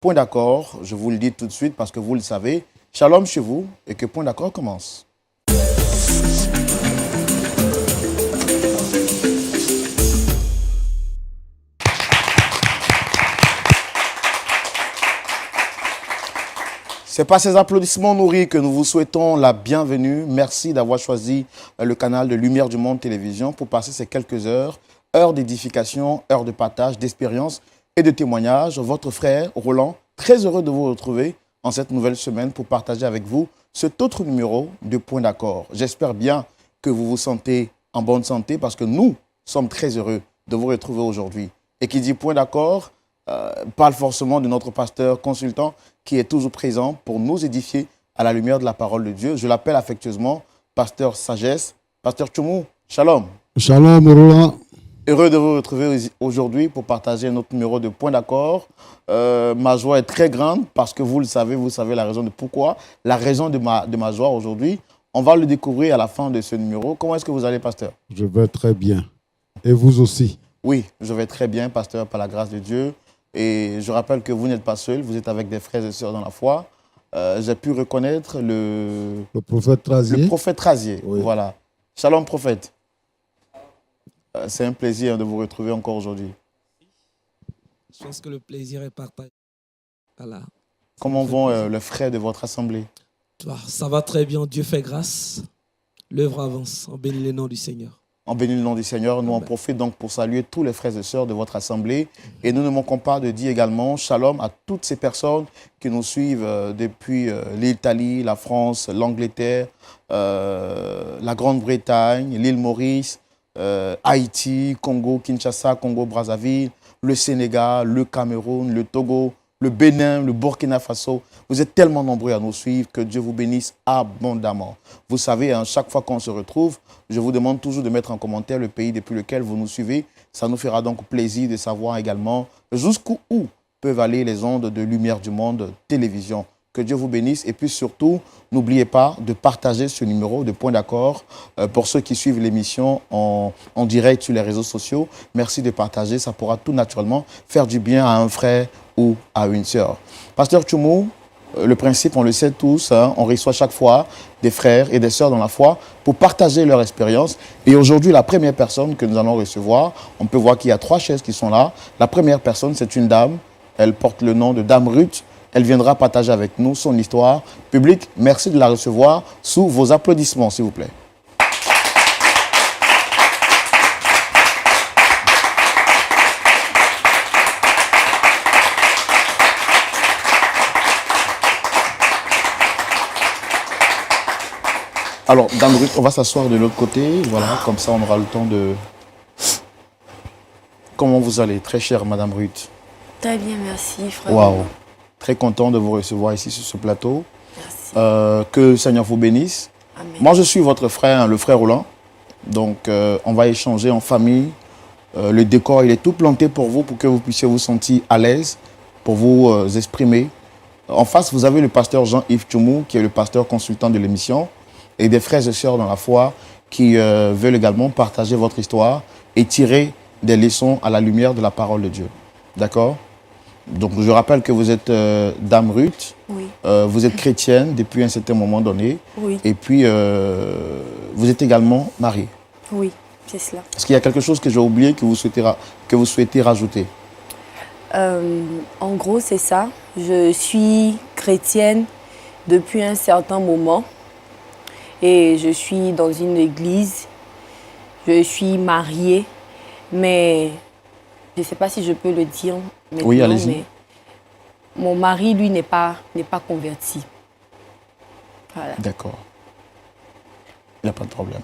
Point d'accord, je vous le dis tout de suite parce que vous le savez. Shalom chez vous et que Point d'accord commence. C'est par ces applaudissements nourris que nous vous souhaitons la bienvenue. Merci d'avoir choisi le canal de Lumière du Monde Télévision pour passer ces quelques heures, heures d'édification, heures de partage, d'expérience et de témoignage. Votre frère Roland, très heureux de vous retrouver en cette nouvelle semaine pour partager avec vous cet autre numéro de Point d'accord. J'espère bien que vous vous sentez en bonne santé parce que nous sommes très heureux de vous retrouver aujourd'hui. Et qui dit Point d'accord parle forcément de notre pasteur consultant qui est toujours présent pour nous édifier à la lumière de la parole de Dieu. Je l'appelle affectueusement Pasteur Sagesse. Pasteur Tchoumou, shalom. Shalom, Roland. Heureux de vous retrouver aujourd'hui pour partager notre numéro de Point d'accord. Ma joie est très grande parce que vous savez la raison de pourquoi. La raison de ma joie aujourd'hui, on va le découvrir à la fin de ce numéro. Comment est-ce que vous allez, pasteur? Je vais très bien. Et vous aussi? Oui, je vais très bien, pasteur, par la grâce de Dieu. Et je rappelle que vous n'êtes pas seul, vous êtes avec des frères et sœurs dans la foi. J'ai pu reconnaître le prophète Razier. Le prophète Razier, oui. Voilà. Shalom, prophète. C'est un plaisir de vous retrouver encore aujourd'hui. Je pense que le plaisir est partagé. Voilà. Comment vont les frères de votre assemblée? Ça va très bien, Dieu fait grâce. L'œuvre avance, on bénit le nom du Seigneur. En bénit le nom du Seigneur, nous en profitons donc pour saluer tous les frères et sœurs de votre assemblée. Et nous ne manquons pas de dire également shalom à toutes ces personnes qui nous suivent depuis l'Italie, la France, l'Angleterre, la Grande-Bretagne, l'île Maurice, Haïti, Congo, Kinshasa, Congo-Brazzaville, le Sénégal, le Cameroun, le Togo, le Bénin, le Burkina Faso. Vous êtes tellement nombreux à nous suivre, que Dieu vous bénisse abondamment. Vous savez, chaque fois qu'on se retrouve, je vous demande toujours de mettre en commentaire le pays depuis lequel vous nous suivez. Ça nous fera donc plaisir de savoir également jusqu'où peuvent aller les ondes de Lumière du Monde Télévision. Que Dieu vous bénisse et puis surtout, n'oubliez pas de partager ce numéro de Point d'accord pour ceux qui suivent l'émission en direct sur les réseaux sociaux. Merci de partager, ça pourra tout naturellement faire du bien à un frère ou à une sœur. Pasteur Tchoumou, le principe, on le sait tous, on reçoit chaque fois des frères et des sœurs dans la foi pour partager leur expérience. Et aujourd'hui, la première personne que nous allons recevoir, on peut voir qu'il y a 3 chaises qui sont là. La première personne, c'est une dame. Elle porte le nom de Dame Ruth. Elle viendra partager avec nous son histoire. Public, merci de la recevoir sous vos applaudissements, s'il vous plaît. Alors, Dame Ruth, on va s'asseoir de l'autre côté. Voilà, comme ça, on aura le temps de... Comment vous allez, très chère Madame Ruth? Très bien, merci, frère. Waouh! Très content de vous recevoir ici sur ce plateau. Merci. Que le Seigneur vous bénisse. Amen. Moi, je suis votre frère, le frère Roland. Donc, on va échanger en famille. Le décor, il est tout planté pour vous, pour que vous puissiez vous sentir à l'aise, pour vous exprimer. En face, vous avez le pasteur Jean-Yves Tchoumou, qui est le pasteur consultant de l'émission, et des frères et sœurs dans la foi qui veulent également partager votre histoire et tirer des leçons à la lumière de la parole de Dieu. D'accord? Donc, je rappelle que vous êtes Dame Ruth. Oui. Vous êtes chrétienne depuis un certain moment donné. Oui. Et puis, vous êtes également mariée. Oui, c'est cela. Est-ce qu'il y a quelque chose que j'ai oublié que vous souhaitez rajouter? En gros, c'est ça. Je suis chrétienne depuis un certain moment. Et je suis dans une église. Je suis mariée. Mais je ne sais pas si je peux le dire maintenant. Oui, allez-y. Mais mon mari, lui, n'est pas converti. Voilà. D'accord. Il n'y a pas de problème.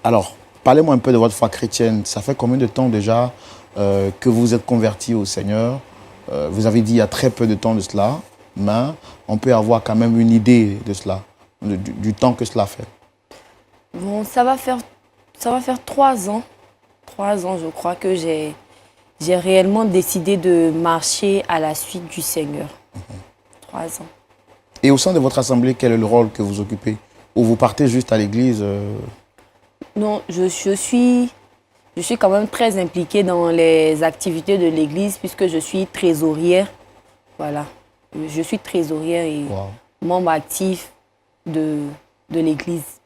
Alors, parlez-moi un peu de votre foi chrétienne. Ça fait combien de temps déjà que vous êtes converti au Seigneur? Vous avez dit il y a très peu de temps de cela, mais on peut avoir quand même une idée de cela, du temps que cela fait. Bon, ça va faire 3 ans. 3 ans, je crois que j'ai réellement décidé de marcher à la suite du Seigneur. 3 ans. Et au sein de votre assemblée, quel est le rôle que vous occupez? Ou vous partez juste à l'église Non, je suis quand même très impliquée dans les activités de l'église puisque je suis trésorière. Voilà. Je suis trésorière et membre actif de l'église.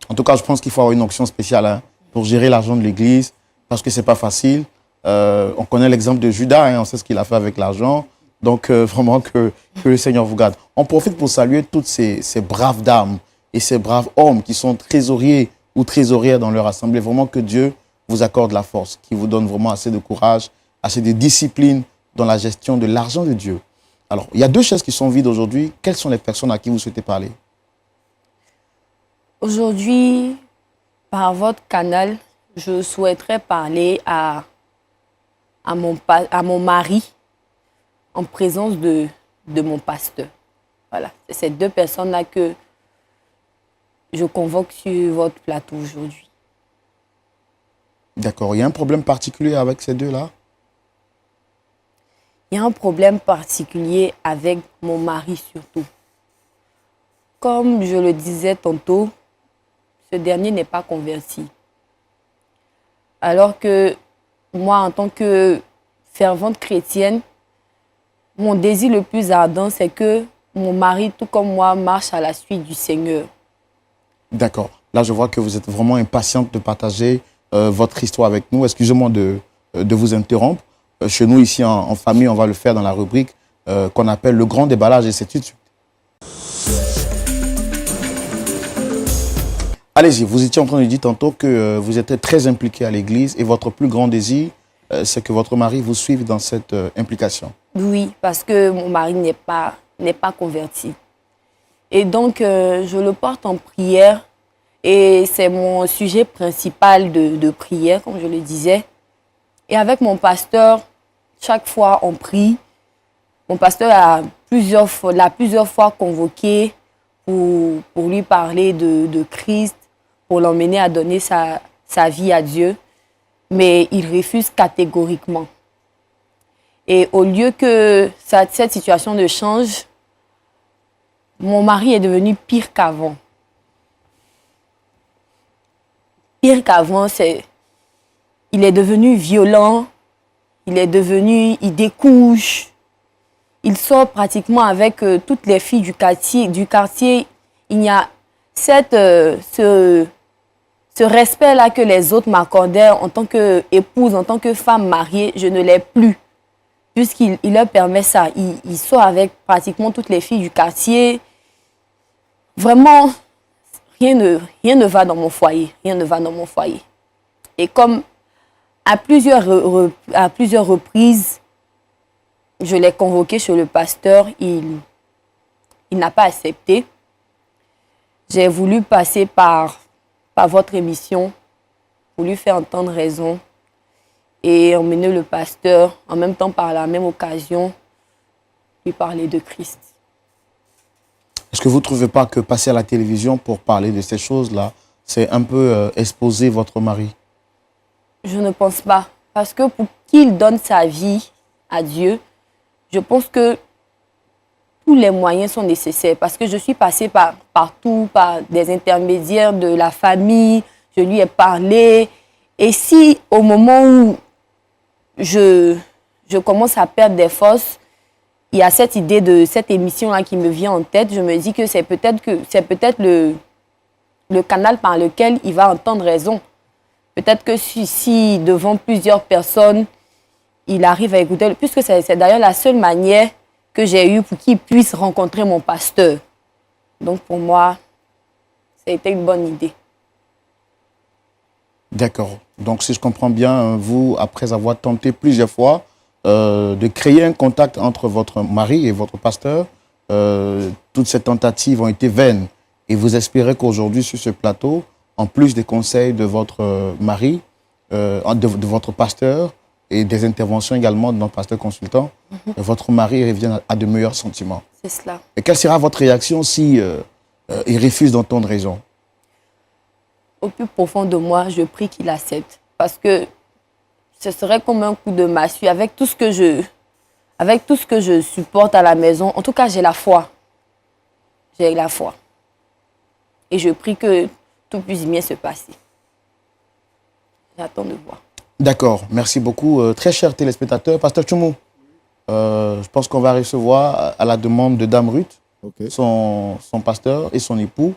En tout cas, je pense qu'il faut avoir une onction spéciale hein, pour gérer l'argent de l'église, parce que ce n'est pas facile. On connaît l'exemple de Judas, hein, on sait ce qu'il a fait avec l'argent. Donc, vraiment, que le Seigneur vous garde. On profite pour saluer toutes ces braves dames et ces braves hommes qui sont trésoriers ou trésorières dans leur assemblée. Vraiment que Dieu vous accorde la force, qui vous donne vraiment assez de courage, assez de discipline dans la gestion de l'argent de Dieu. Alors, il y a 2 chaises qui sont vides aujourd'hui. Quelles sont les personnes à qui vous souhaitez parler? Aujourd'hui, par votre canal, je souhaiterais parler à mon mari en présence de mon pasteur. Voilà, c'est ces 2 personnes-là que je convoque sur votre plateau aujourd'hui. D'accord. Il y a un problème particulier avec ces 2-là? Il y a un problème particulier avec mon mari surtout. Comme je le disais tantôt, ce dernier n'est pas converti. Alors que moi, en tant que fervente chrétienne, mon désir le plus ardent, c'est que mon mari, tout comme moi, marche à la suite du Seigneur. D'accord. Là, je vois que vous êtes vraiment impatiente de partager votre histoire avec nous. Excusez-moi de vous interrompre. Chez nous, ici, en famille, on va le faire dans la rubrique qu'on appelle le grand déballage et c'est tout de suite. Allez-y, vous étiez en train de dire tantôt que vous êtes très impliqué à l'église et votre plus grand désir, c'est que votre mari vous suive dans cette implication. Oui, parce que mon mari n'est pas converti. Et donc, je le porte en prière et c'est mon sujet principal de prière, comme je le disais. Et avec mon pasteur, chaque fois on prie. Mon pasteur l'a plusieurs fois convoqué pour lui parler de Christ, pour l'emmener à donner sa vie à Dieu. Mais il refuse catégoriquement. Et au lieu que cette situation ne change, mon mari est devenu pire qu'avant. Pire qu'avant, il est devenu violent, il découche, il sort pratiquement avec toutes les filles du quartier. Il y a ce respect-là que les autres m'accordaient en tant qu'épouse, en tant que femme mariée, je ne l'ai plus. Puisqu'il leur permet ça. Il sort avec pratiquement toutes les filles du quartier. Vraiment, rien ne va dans mon foyer. Rien ne va dans mon foyer. Et comme à plusieurs reprises, je l'ai convoqué chez le pasteur, il n'a pas accepté. J'ai voulu passer par votre émission pour lui faire entendre raison et emmener le pasteur, en même temps par la même occasion, lui parler de Christ. Est-ce que vous ne trouvez pas que passer à la télévision pour parler de ces choses-là, c'est un peu exposer votre mari? Je ne pense pas. Parce que pour qu'il donne sa vie à Dieu, je pense que tous les moyens sont nécessaires. Parce que je suis passée partout, par des intermédiaires de la famille, je lui ai parlé. Et si au moment où je commence à perdre des forces, il y a cette idée de cette émission-là qui me vient en tête. Je me dis que c'est peut-être le canal par lequel il va entendre raison. Peut-être que si devant plusieurs personnes, il arrive à écouter, puisque c'est d'ailleurs la seule manière que j'ai eue pour qu'il puisse rencontrer mon pasteur. Donc pour moi, ça a été une bonne idée. D'accord. Donc si je comprends bien, vous, après avoir tenté plusieurs fois de créer un contact entre votre mari et votre pasteur, toutes ces tentatives ont été vaines. Et vous espérez qu'aujourd'hui, sur ce plateau, en plus des conseils de votre mari, de votre pasteur et des interventions également de notre pasteur consultant, votre mari revienne à de meilleurs sentiments. C'est cela. Et quelle sera votre réaction si il refuse d'entendre raison? Au plus profond de moi, je prie qu'il accepte. Parce que ce serait comme un coup de massue. Avec tout ce que je supporte à la maison, en tout cas, j'ai la foi. J'ai la foi. Et je prie que tout puisse bien se passer. J'attends de voir. D'accord, merci beaucoup. Très cher téléspectateur, Pasteur Tchoumou, Je pense qu'on va recevoir à la demande de Dame Ruth, Ok. son pasteur et son époux.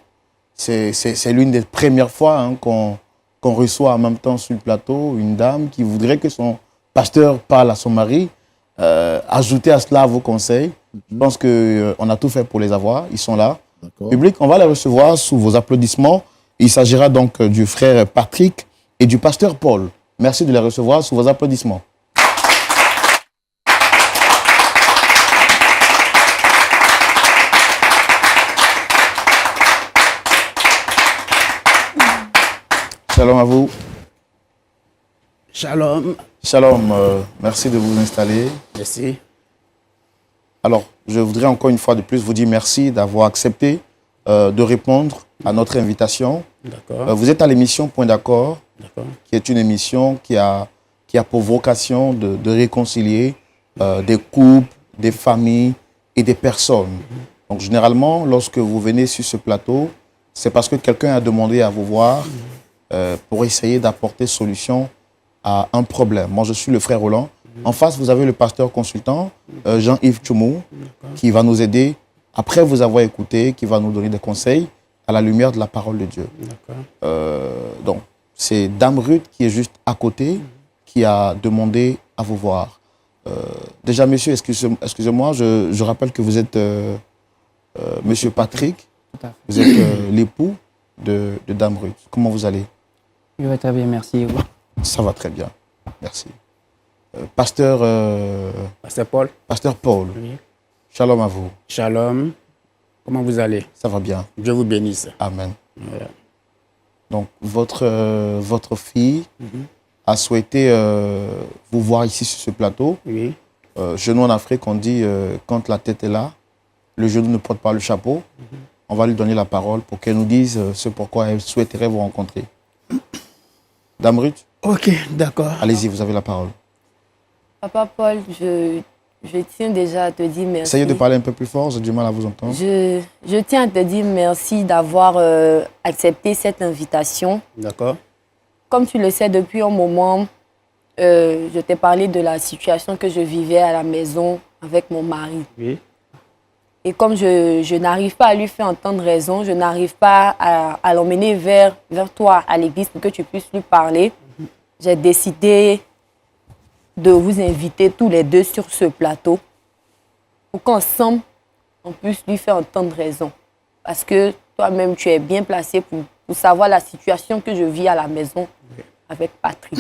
C'est l'une des premières fois hein, qu'on reçoit en même temps sur le plateau une dame qui voudrait que son pasteur parle à son mari. Ajoutez à cela vos conseils. Je pense qu'on a tout fait pour les avoir. Ils sont là. D'accord. Public, on va les recevoir sous vos applaudissements. Il s'agira donc du frère Patrick et du pasteur Paul. Merci de les recevoir sous vos applaudissements. Shalom à vous. Shalom. Shalom, merci de vous installer. Merci. Alors, je voudrais encore une fois de plus vous dire merci d'avoir accepté de répondre à notre invitation. D'accord. Vous êtes à l'émission Point d'accord, D'accord. qui est une émission qui a pour vocation de réconcilier des couples, des familles et des personnes. Donc, généralement, lorsque vous venez sur ce plateau, c'est parce que quelqu'un a demandé à vous voir pour essayer d'apporter solution à un problème. Moi, je suis le frère Roland. En face, vous avez le pasteur consultant, Jean-Yves Tchoumou, qui va nous aider, après vous avoir écouté, qui va nous donner des conseils à la lumière de la parole de Dieu. Donc, c'est Dame Ruth qui est juste à côté, qui a demandé à vous voir. Déjà, monsieur, excusez-moi, je rappelle que vous êtes monsieur Patrick. Tout à fait. Vous êtes l'époux de Dame Ruth. Comment vous allez? Je vais très bien, merci. Ça va très bien. Merci. Pasteur Paul. Pasteur Paul, Oui. shalom à vous. Shalom. Comment vous allez? Ça va bien. Dieu vous bénisse. Amen. Voilà. Donc, votre fille a souhaité vous voir ici sur ce plateau. Oui. Chez nous en Afrique, on dit quand la tête est là, le genou ne porte pas le chapeau. On va lui donner la parole pour qu'elle nous dise ce pourquoi elle souhaiterait vous rencontrer. Dame Ruth, Ok, d'accord. allez-y, vous avez la parole. Papa Paul, je tiens déjà à te dire merci. Essayez de parler un peu plus fort, j'ai du mal à vous entendre. Je tiens à te dire merci d'avoir accepté cette invitation. D'accord. Comme tu le sais, depuis un moment, je t'ai parlé de la situation que je vivais à la maison avec mon mari. Oui. Et comme je n'arrive pas à lui faire entendre raison, je n'arrive pas à l'emmener vers toi, à l'église, pour que tu puisses lui parler, j'ai décidé de vous inviter tous les deux sur ce plateau pour qu'ensemble, on puisse lui faire entendre raison. Parce que toi-même, tu es bien placé pour savoir la situation que je vis à la maison avec Patrick.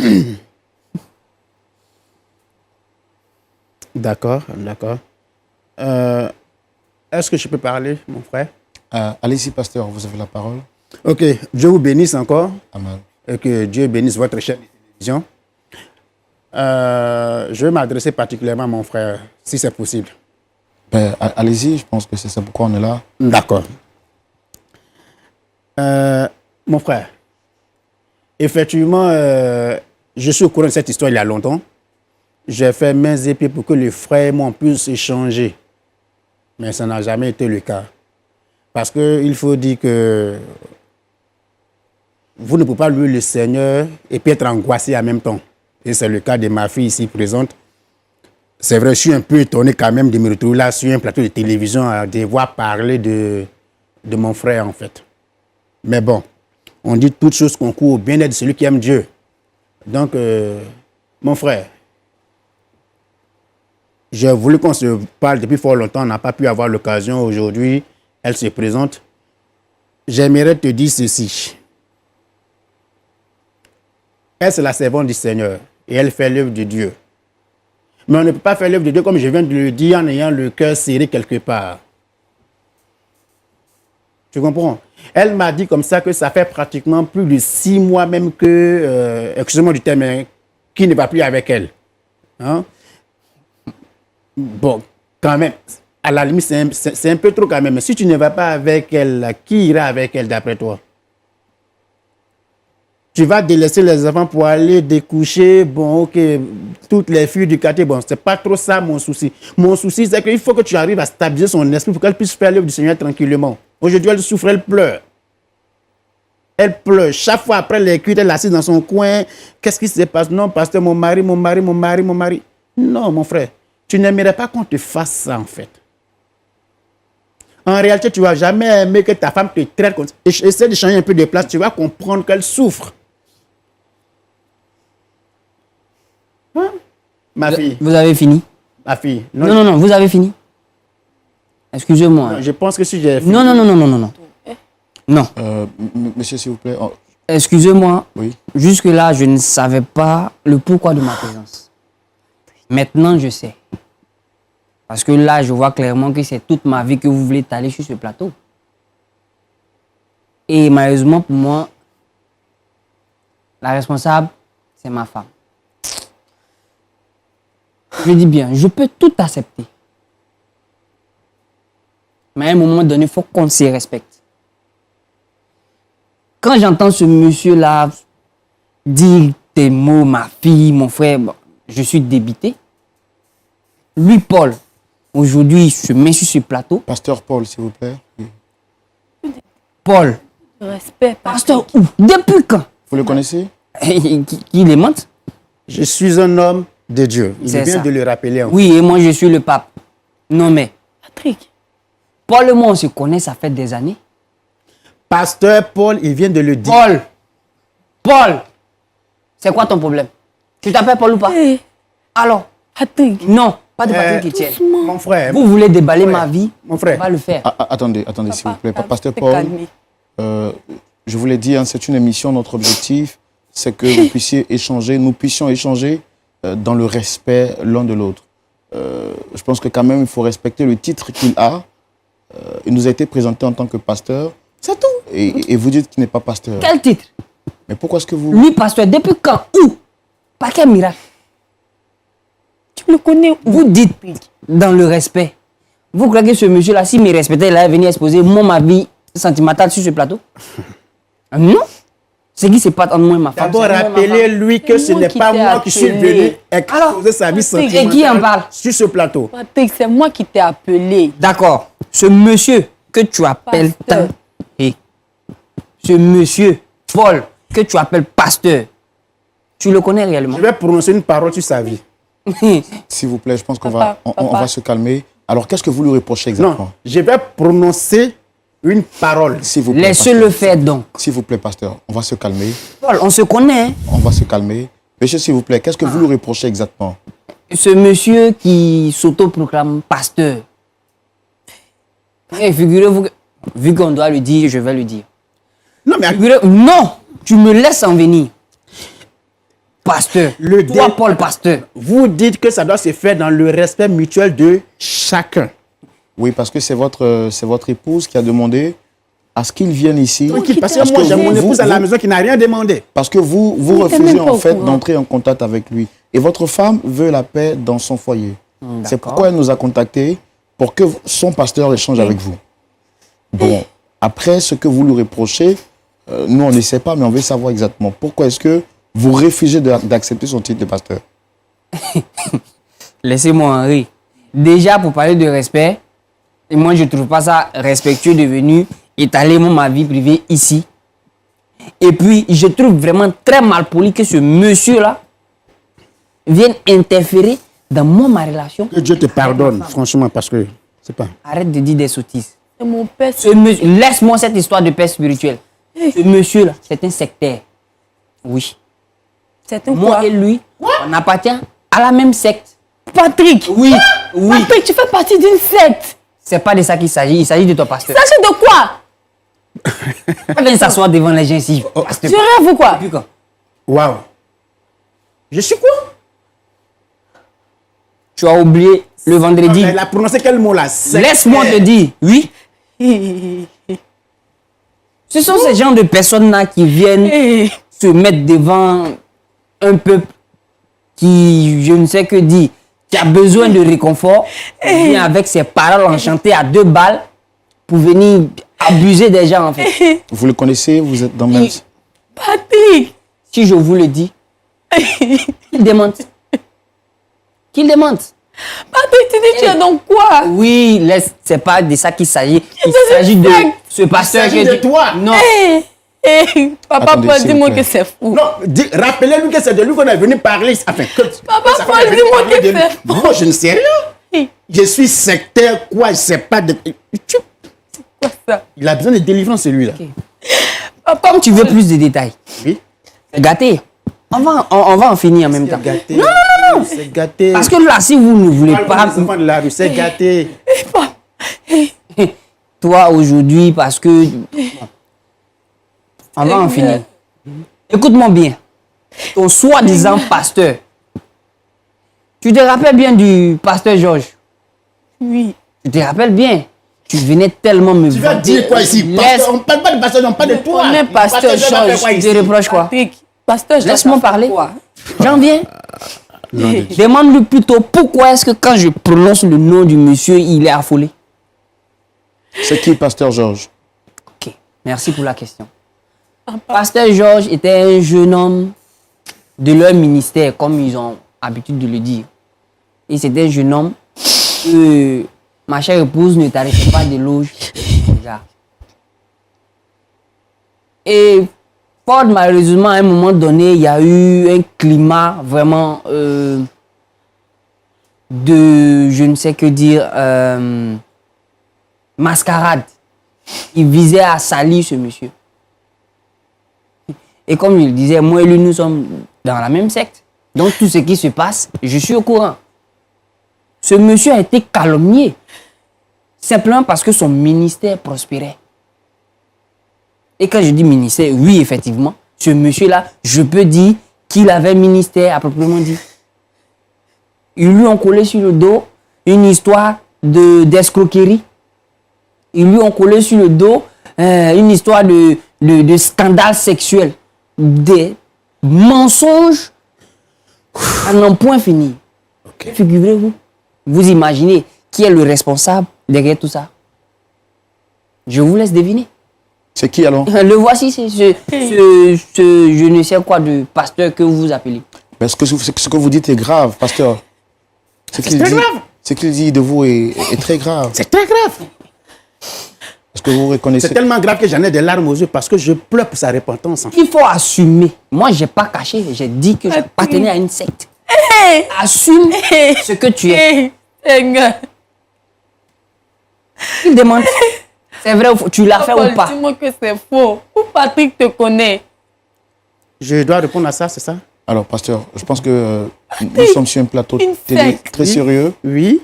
D'accord, d'accord. Est-ce que je peux parler, mon frère? Allez-y, pasteur, vous avez la parole. Ok, Dieu vous bénisse encore Amen. et que Dieu bénisse votre chaîne de télévision. Je vais m'adresser particulièrement à mon frère, si c'est possible. Ben, allez-y, je pense que c'est ça pourquoi on est là. D'accord. Mon frère, effectivement, je suis au courant de cette histoire il y a longtemps. J'ai fait mains et pieds pour que les frères et moi puissent échanger. Mais ça n'a jamais été le cas. Parce qu'il faut dire que vous ne pouvez pas louer le Seigneur et puis être angoissé en même temps. Et c'est le cas de ma fille ici présente. C'est vrai, je suis un peu étonné quand même de me retrouver là sur un plateau de télévision à devoir parler de mon frère en fait. Mais bon, on dit toutes choses concourent au bien-être de celui qui aime Dieu. Donc, mon frère, j'ai voulu qu'on se parle depuis fort longtemps, on n'a pas pu avoir l'occasion aujourd'hui. Elle se présente. J'aimerais te dire ceci. Elle, c'est la servante du Seigneur et elle fait l'œuvre de Dieu. Mais on ne peut pas faire l'œuvre de Dieu, comme je viens de le dire, en ayant le cœur serré quelque part. Tu comprends? Elle m'a dit comme ça que ça fait pratiquement plus de 6 mois même que, excusez-moi du terme, hein, qu'il ne va plus avec elle. Hein? Bon, quand même, à la limite, c'est un peu trop quand même. Mais si tu ne vas pas avec elle, qui ira avec elle d'après toi? Tu vas délaisser les enfants pour aller découcher, bon, ok, toutes les filles du quartier, bon, c'est pas trop ça mon souci. Mon souci, c'est qu'il faut que tu arrives à stabiliser son esprit pour qu'elle puisse faire l'œuvre du Seigneur tranquillement. Aujourd'hui, elle souffre, elle pleure. Elle pleure. Chaque fois après les cuites, elle est assise dans son coin. Qu'est-ce qui se passe? Non, pasteur, mon mari. Non, mon frère. tu n'aimerais pas qu'on te fasse ça, en fait. En réalité, tu ne vas jamais aimer que ta femme te traite comme ça. Essaie de changer un peu de place, tu vas comprendre qu'elle souffre. Hein? Ma fille, Vous avez fini? ma fille. Non, vous avez fini. Excusez-moi. Je pense que si j'ai fini. Non. Non. Monsieur, s'il vous plaît. Oh, Excusez-moi. oui. Jusque-là, je ne savais pas le pourquoi de ma présence. Maintenant, je sais. Parce que là, je vois clairement que c'est toute ma vie que vous voulez étaler sur ce plateau. Et malheureusement pour moi, la responsable, c'est ma femme. Je dis bien, je peux tout accepter. Mais à un moment donné, il faut qu'on se respecte. Quand j'entends ce monsieur-là dire des mots, ma fille, mon frère, bon, je suis débité. Lui, Paul, aujourd'hui, il se met sur ce plateau. Pasteur Paul, s'il vous plaît. Oui. Paul, Respect, pasteur où? Depuis quand? Vous le connaissez? Qui les mente? Je suis un homme de Dieu. Il C'est vient ça. de le rappeler. Oui, et moi, je suis le pape. Non, mais Patrick. Paul et moi, on se connaît, ça fait des années. Pasteur Paul, il vient de le dire. Paul, c'est quoi ton problème? Tu t'appelles Paul ou pas? Hey, Alors, Patrick. non, pas de Patrick Etienne. Mon frère. Vous voulez déballer ma vie? Mon frère. On va le faire. Attendez, s'il vous plaît. Pasteur t'es Paul, calmé. je vous l'ai dit, hein, c'est une émission. Notre objectif, c'est que vous puissiez échanger, nous puissions échanger dans le respect l'un de l'autre. Je pense que quand même, il faut respecter le titre qu'il a. Il nous a été présenté en tant que pasteur. C'est tout. Et vous dites qu'il n'est pas pasteur. Quel titre? Mais pourquoi est-ce que vous... Lui, pasteur, depuis quand? Où? Par quel miracle? Tu me connais où? Vous dites dans le respect. Vous croyez que ce monsieur-là, s'il me respectait, il allait venir exposer ma vie sentimentale sur ce plateau? Non. Ce qui se passe entre moi et ma femme. D'abord, c'est moi et ma femme. rappelez-lui que C'est ce moi n'est qui pas t'ai moi qui suis appelé. venu exposer sa vie Patrick, sentimentale et qui en parle? sur ce plateau. Patrick, c'est moi qui t'ai appelé. D'accord. Ce monsieur que tu appelles Pasteur. tant, et ce monsieur, Paul, que tu appelles pasteur, tu le connais réellement? Je vais prononcer une parole sur sa vie. S'il vous plaît, je pense qu'on Papa, va, on papa. va se calmer. Alors, qu'est-ce que vous lui reprochez Non, exactement? je vais prononcer une parole. S'il vous plaît, Laissez-le pasteur. faire donc. S'il vous plaît, pasteur, on va se calmer. Paul, on se connaît. Hein? On va se calmer. Monsieur, s'il vous plaît, qu'est-ce que vous lui reprochez exactement? Ce monsieur qui s'autoproclame pasteur. Et figurez-vous que, vu qu'on doit le dire, je vais le dire. Non, mais Non, tu me laisses en venir. Pasteur, toi, Paul, pasteur. vous dites que ça doit se faire dans le respect mutuel de chacun. Oui, parce que c'est votre épouse qui a demandé à ce qu'il vienne ici. Tranquille, parce Parce que moi, que j'ai mon vous- épouse à la vous- maison qui n'a rien demandé. Parce que vous Il était refusez même pas en au fait courant. d'entrer en contact avec lui. Et votre femme veut la paix dans son foyer. C'est pourquoi elle nous a contactés pour que son pasteur échange avec vous. Bon, après ce que vous lui reprochez, nous on ne sait pas, mais on veut savoir exactement pourquoi est-ce que vous refusez d'accepter son titre de pasteur. Laissez-moi en rire. Déjà, pour parler de respect, et moi, je ne trouve pas ça respectueux de venir étaler ma vie privée ici. Et puis, je trouve vraiment très mal poli que ce monsieur-là vienne interférer dans ma relation. Que Dieu te pardonne, franchement, parce que c'est pas. Arrête de dire des sottises. C'est mon père. Laisse-moi cette histoire de paix spirituelle. Ce monsieur-là, c'est un sectaire. Oui. C'est un Moi quoi? et lui, on appartient à la même secte. Patrick. Oui, oui. Patrick, tu fais partie d'une secte. C'est pas de ça qu'il s'agit, il s'agit de ton pasteur. Sachez de quoi? Viens s'asseoir devant les gens ici. Pasteur. Tu rêves ou quoi? Depuis quand? Waouh. Je suis quoi? Tu as oublié le vendredi. Elle a prononcé quel mot là? Laisse-moi te dire, oui. Ce sont ces gens de personnes-là qui viennent Hey. se mettre devant un peuple qui, je ne sais que dire, qui a besoin de réconfort, vient avec ses paroles enchantées à 2 balles pour venir abuser des gens en fait. Vous le connaissez, vous êtes dans le même... Patrick. Si je vous le dis, qu'il démente. Qu'il démente. Patrick, tu dis tu es donc quoi? Oui, c'est pas de ça qu'il s'agit. Il c'est s'agit une de secte. ce pasteur Il s'agit de toi. Non. Hey. Papa Attendez, Paul, s'il vous dis-moi plaît. que c'est fou. Non, rappelez-lui que c'est de lui qu'on est venu parler. Enfin, Papa ça Paul, qu'on est venu dis-moi parler que de lui. c'est fou. Non, je ne sais rien. Je suis sectaire, quoi, je sais pas de... Quoi ça? Il a besoin de délivrance, celui-là. Papa, Comme tu veux plus de détails, Oui. c'est gâté. On va en finir en même temps. C'est gâté. Non. C'est gâté. Parce que là, si vous ne voulez Parle pas... comme les enfants de la rue, c'est gâté. Toi, aujourd'hui, parce que... On va en finir. Écoute-moi bien. Ton soi-disant pasteur. Tu te rappelles bien du pasteur Georges? Oui. Tu te rappelles bien? Tu venais tellement me Tu vas vanter. dire quoi ici? Laisse- Pasteur, on ne parle pas de pasteur, on parle de toi. On est pasteur Georges va faire Georges. quoi Tu ici? te reproches quoi? Patrick, pasteur Georges, Laisse-moi ça fait parler. quoi? J'en viens. Demande-lui plutôt pourquoi est-ce que quand je prononce le nom du monsieur, il est affolé. C'est qui, pasteur Georges? Ok, merci pour la question. Pasteur Georges était un jeune homme de leur ministère, comme ils ont habitude de le dire. Et c'était un jeune homme que ma chère épouse ne tarissait pas d'éloges. Déjà. Et fort malheureusement, à un moment donné, il y a eu un climat vraiment de, je ne sais que dire, mascarade. Il visait à salir ce monsieur. Et comme je le disais, moi et lui, nous sommes dans la même secte. Donc tout ce qui se passe, je suis au courant. Ce monsieur a été calomnié. Simplement parce que son ministère prospérait. Et quand je dis ministère, oui, effectivement, ce monsieur-là, je peux dire qu'il avait ministère à proprement dit. Ils lui ont collé sur le dos une histoire d'escroquerie. Ils lui ont collé sur le dos une histoire de scandale sexuel. Des mensonges à n'en point finir. Ok. Figurez-vous, vous imaginez qui est le responsable derrière tout ça? Je vous laisse deviner. C'est qui alors? Le voici, c'est ce je ne sais quoi de pasteur que vous appelez. Parce que ce que vous dites est grave, pasteur. Ce qu'il très dit, grave. ce qu'il dit de vous est très grave. C'est très grave. Est-ce que vous reconnaissez? C'est tellement grave que j'en ai des larmes aux yeux parce que je pleure pour sa repentance. Il faut assumer. Moi, je n'ai pas caché, j'ai dit que j'appartenais à une secte. Assume ce que tu es. Seigneur. Il demande. C'est vrai, tu l'as fait Paul, ou pas? dis-moi que c'est faux. Où Patrick te connaît? Je dois répondre à ça, c'est ça? Alors, pasteur, je pense que nous sommes sur un plateau Une télé secte. très Oui. sérieux. Oui.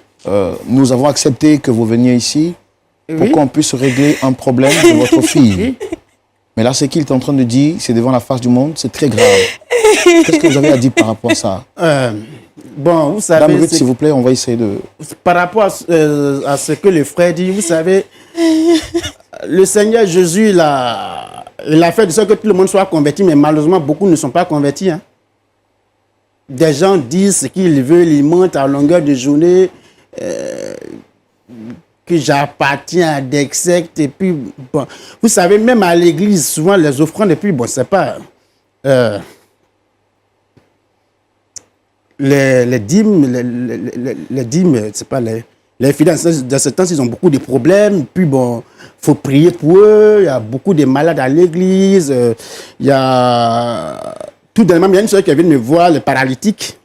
Nous avons accepté que vous veniez ici pour Oui. qu'on puisse régler un problème de votre fille. Mais là, ce qu'il est en train de dire, c'est devant la face du monde, c'est très grave. Qu'est-ce que vous avez à dire par rapport à ça? Bon, vous Dame savez, Ruth, c'est- s'il vous plaît, on va essayer de... par rapport à ce que le frère dit, vous savez, le Seigneur Jésus, il a fait de sorte que tout le monde soit converti, mais malheureusement, beaucoup ne sont pas convertis. Hein. Des gens disent ce qu'ils veulent, ils mentent à longueur de journée, que j'appartiens à des sectes, et puis, bon, vous savez, même à l'église, souvent les offrandes, et puis, bon, c'est pas... les dîmes, les dîmes, c'est pas les fidèles, dans ce temps, ils ont beaucoup de problèmes. Puis bon, faut prier pour eux. Il y a beaucoup de malades à l'église. Il y a tout dernièrement, il y a une soeur qui vient me voir, le paralytique.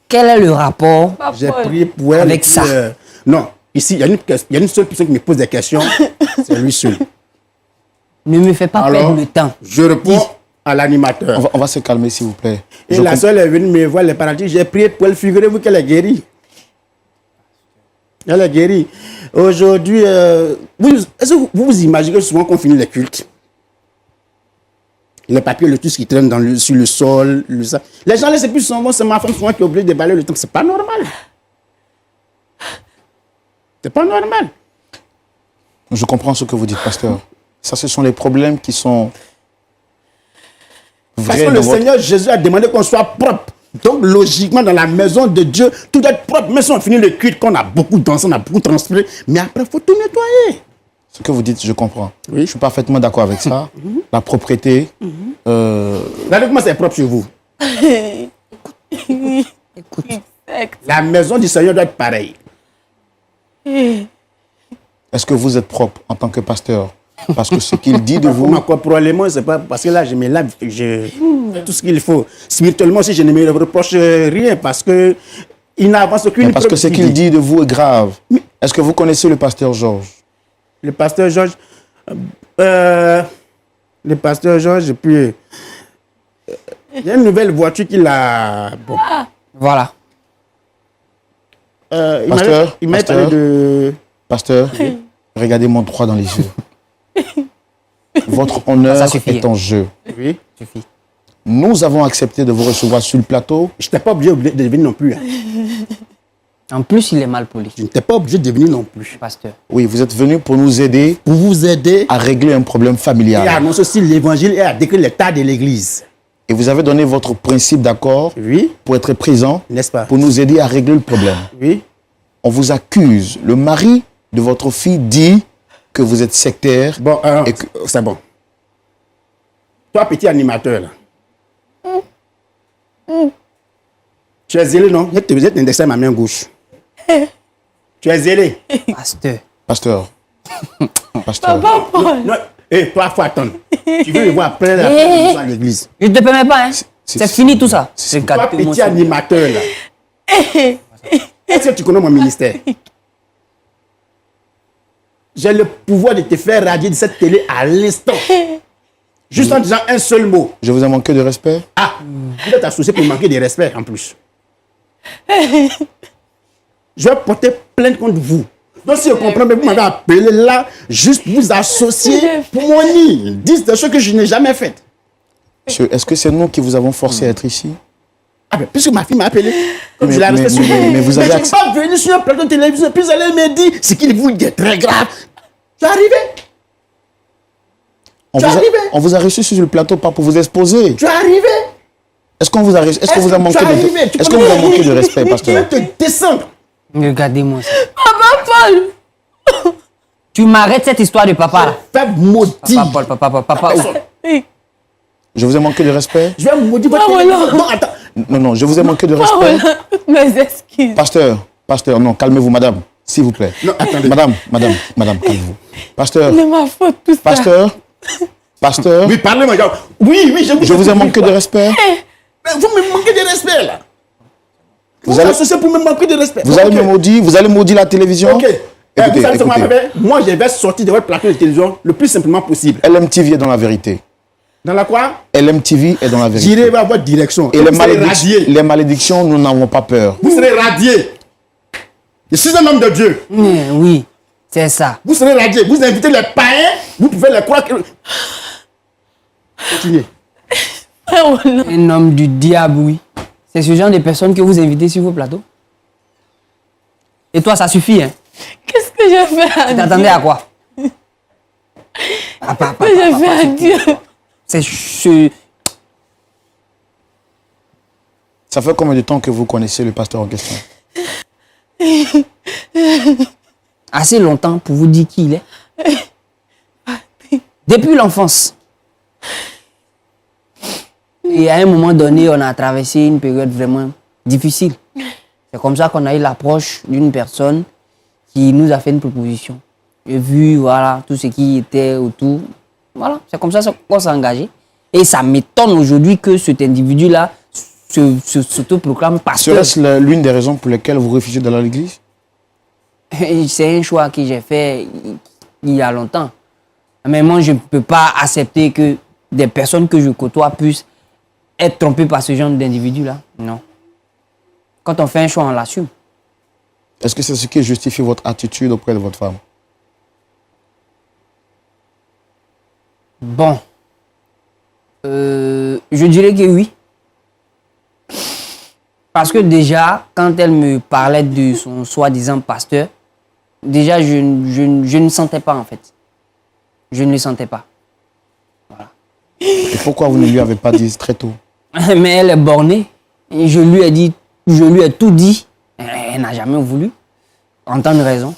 Quel est le rapport? Pas J'ai Paul. prié pour elle. Avec et puis, ça. non, ici, il y a une seule personne qui me pose des questions. C'est lui seul. Ne me fais pas Alors, perdre le temps. je réponds à l'animateur. On va se calmer, s'il vous plaît. Et Je la comp- seule est venue me voir, les paralytiques. J'ai prié pour elle. Figurez-vous qu'elle est guérie. Elle est guérie. Aujourd'hui, est-ce que vous vous imaginez que souvent qu'on finit les cultes, les papiers, le tout ce qui traîne sur le sol, les gens laissent plus souvent, c'est ma femme souvent qui est obligée de balayer le temps. C'est pas normal. C'est pas normal. Je comprends ce que vous dites, pasteur. Ça, ce sont les problèmes qui sont Parce vrais que dans le votre... Seigneur Jésus a demandé qu'on soit propre. Donc, logiquement, dans la maison de Dieu, tout doit être propre. Mais si on finit le culte, qu'on a beaucoup dansé, on a beaucoup transpiré, mais après, il faut tout nettoyer. Ce que vous dites, je comprends. Oui. Je suis parfaitement d'accord avec ça. La propreté. Regardez comment c'est propre chez vous. Écoute, Secte. La maison du Seigneur doit être pareille. Est-ce que vous êtes propre en tant que pasteur? Parce que ce qu'il dit de vous... Probablement, c'est pas parce que là, je me lave, je fais tout ce qu'il faut. Spirituellement, si je ne me reproche rien, parce que il n'avance aucune Parce que preuve ce qu'il dit de vous est grave. Est-ce que vous connaissez le pasteur Georges? Le pasteur Georges, et puis il y a une nouvelle voiture qu'il a. Bon. Voilà. Il m'a parlé de. Pasteur, regardez-moi droit dans les yeux. Votre honneur Ça suffit. est en jeu. Oui. Suffit. Nous avons accepté de vous recevoir sur le plateau. Je n'étais pas obligé de venir non plus. Hein. En plus, il est mal poli, Je n'étais pas obligé de venir non plus. pasteur. Oui, vous êtes venu pour nous aider Pour vous aider à régler un problème et familial. à annoncer aussi l'évangile et à décrire l'état de l'église. Et vous avez donné votre principe d'accord Oui, pour être présent, n'est-ce pas? pour nous aider à régler le problème. Oui. On vous accuse. Le mari de votre fille dit que vous êtes sectaire. Bon, alors, Et que- c'est bon. Toi, petit animateur, là. Tu es zélé, non? Je vais te indexer ma main gauche. Tu es zélé. Pasteur. Pasteur. Pasteur. Non, toi, il faut attendre. Tu veux le voir après la Eh. à l'église. Je ne te permets pas, hein. C'est fini tout ça. c'est- Toi, Regarde-moi petit ça. animateur, là. Est-ce que tu connais mon ministère? J'ai le pouvoir de te faire radier de cette télé à l'instant. Juste en disant un seul mot. Je vous ai manqué de respect. Ah, vous êtes associé pour manquer de respect en plus. Je vais porter plainte contre vous. Donc si je comprends, mais vous m'avez appelé là, juste pour vous associer pour mon nid. Dites des choses que je n'ai jamais faites. Monsieur, est-ce que c'est nous qui vous avons forcé à être ici? Ah ben, puisque ma fille m'a appelé, comme Mais- je l'ai mais- resté sur mais vous avez je ne suis pas venu sur un plateau de télévision, puis vous allez me dire ce qu'il vous dit est très grave. Tu es arrivé, On Tu vous, es a, arrivé. on vous a reçu sur le plateau pas pour vous exposer. tu es arrivé. Est-ce qu'on vous a reçu? Est-ce que vous a manqué tu es de, arrivé, tu est-ce qu'on vous a manqué de respect, Je pasteur? vais te descendre. Regardez-moi ça. Paul. Tu m'arrêtes cette histoire de papa là. Fais maudit. Papa Paul, papa. Je vous ai manqué de respect? Je vais maudire votre Ah, télévision. voilà. Non, attends. Non, je vous ai manqué de respect. Mes excuses. Pasteur, non, calmez-vous, madame, s'il vous plaît. Non, attendez. Madame, calmez-vous. Pasteur, C'est ma faute tout ça. pasteur, Oui, parlez-moi. Oui, je vous ai manqué de respect. Mais vous me manquez de respect, là. Vous allez- allez associer pour me manquer de respect. Vous allez Ok. me maudire, vous allez maudire la télévision. Ok. Écoutez, Vous savez ce qu'on écoutez. va faire? Moi, je vais sortir de votre plateau de télévision le plus simplement possible. LMTV est dans la vérité. Dans la quoi? LMTV est dans la vérité. J'irai vers votre direction. Et vous serez radié. les malédictions, nous n'avons pas peur. Vous serez radié. Je suis un homme de Dieu. Oui, c'est ça. Vous serez radié. Vous invitez les païens. Vous pouvez les croire que... Continuez. Un homme du diable, oui. C'est ce genre de personnes que vous invitez sur vos plateaux. Et toi, ça suffit, hein. Qu'est-ce que j'ai fait à Tu Dieu? t'attendais à quoi? Papa, Qu'est-ce que j'ai fait à Dieu? c'est ce... Ça fait combien de temps que vous connaissez le pasteur en question? assez longtemps pour vous dire qui il est. Depuis l'enfance. Et à un moment donné, on a traversé une période vraiment difficile. C'est comme ça qu'on a eu l'approche d'une personne qui nous a fait une proposition. J'ai vu, voilà, tout ce qui était autour. Voilà, c'est comme ça qu'on s'est engagé. Et ça m'étonne aujourd'hui que cet individu-là s'autoproclame pasteur. Serait-ce l'une des raisons pour lesquelles vous réfugiez dans l'église? C'est un choix que j'ai fait il y a longtemps. Mais moi, je ne peux pas accepter que des personnes que je côtoie puissent être trompées par ce genre d'individu-là. Non. Quand on fait un choix, on l'assume. Est-ce que c'est ce qui justifie votre attitude auprès de votre femme? Bon. Je dirais que oui. Parce que déjà, quand elle me parlait de son soi-disant pasteur, déjà, je ne sentais pas en fait. Je ne le sentais pas. Et pourquoi vous ne lui avez pas dit très tôt? Mais elle est bornée. Et je lui ai dit, je lui ai tout dit. Elle n'a jamais voulu entendre raison.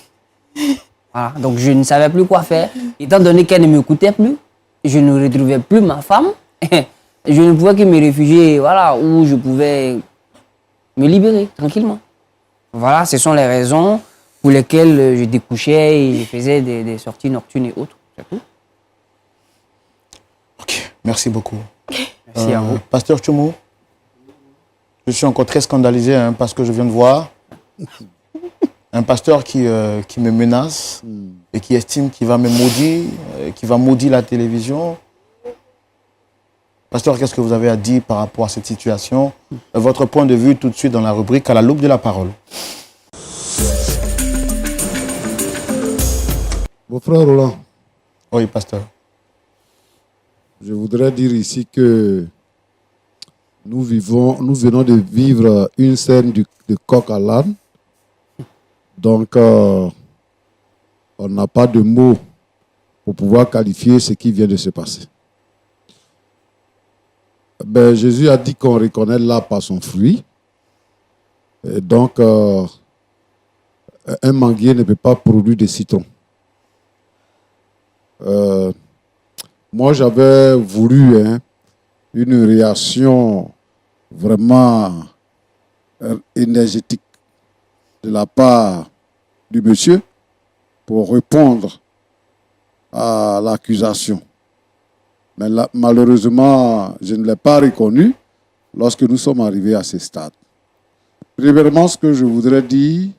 Voilà. Donc je ne savais plus quoi faire. Étant donné qu'elle ne m'écoutait plus, je ne retrouvais plus ma femme. Je ne pouvais que me réfugier, voilà, où je pouvais me libérer tranquillement. Voilà, ce sont les raisons pour lesquelles je découchais et je faisais des sorties nocturnes et autres. C'est tout. Merci beaucoup. Merci à vous. Pasteur Tchoumou, je suis encore très scandalisé parce que je viens de voir un pasteur qui me menace et qui estime qu'il va me maudire, qu'il va maudire la télévision. Pasteur, qu'est-ce que vous avez à dire par rapport à cette situation? Votre point de vue tout de suite dans la rubrique à la loupe de la parole. Mon frère Roland, Oui, pasteur. je voudrais dire ici que nous venons de vivre une scène de coq à l'âne. Donc, on n'a pas de mots pour pouvoir qualifier ce qui vient de se passer. Ben, Jésus a dit qu'on reconnaît l'arbre par son fruit. Et donc, un manguier ne peut pas produire des citrons. Moi, j'avais voulu une réaction vraiment énergétique de la part du monsieur pour répondre à l'accusation. Mais là, malheureusement, je ne l'ai pas reconnu lorsque nous sommes arrivés à ce stade. Premièrement, ce que je voudrais dire,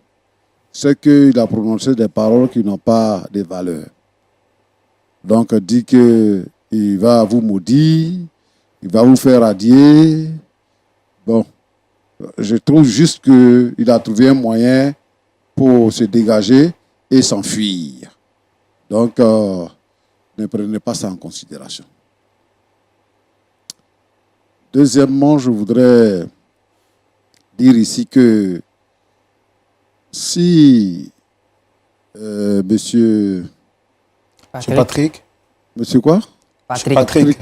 c'est qu'il a prononcé des paroles qui n'ont pas de valeur. Donc, dit qu'il va vous maudire, il va vous faire radier. Bon, je trouve juste qu'il a trouvé un moyen pour se dégager et s'enfuir. Donc, ne prenez pas ça en considération. Deuxièmement, je voudrais dire ici que si monsieur... Monsieur Patrick. Monsieur quoi? Patrick.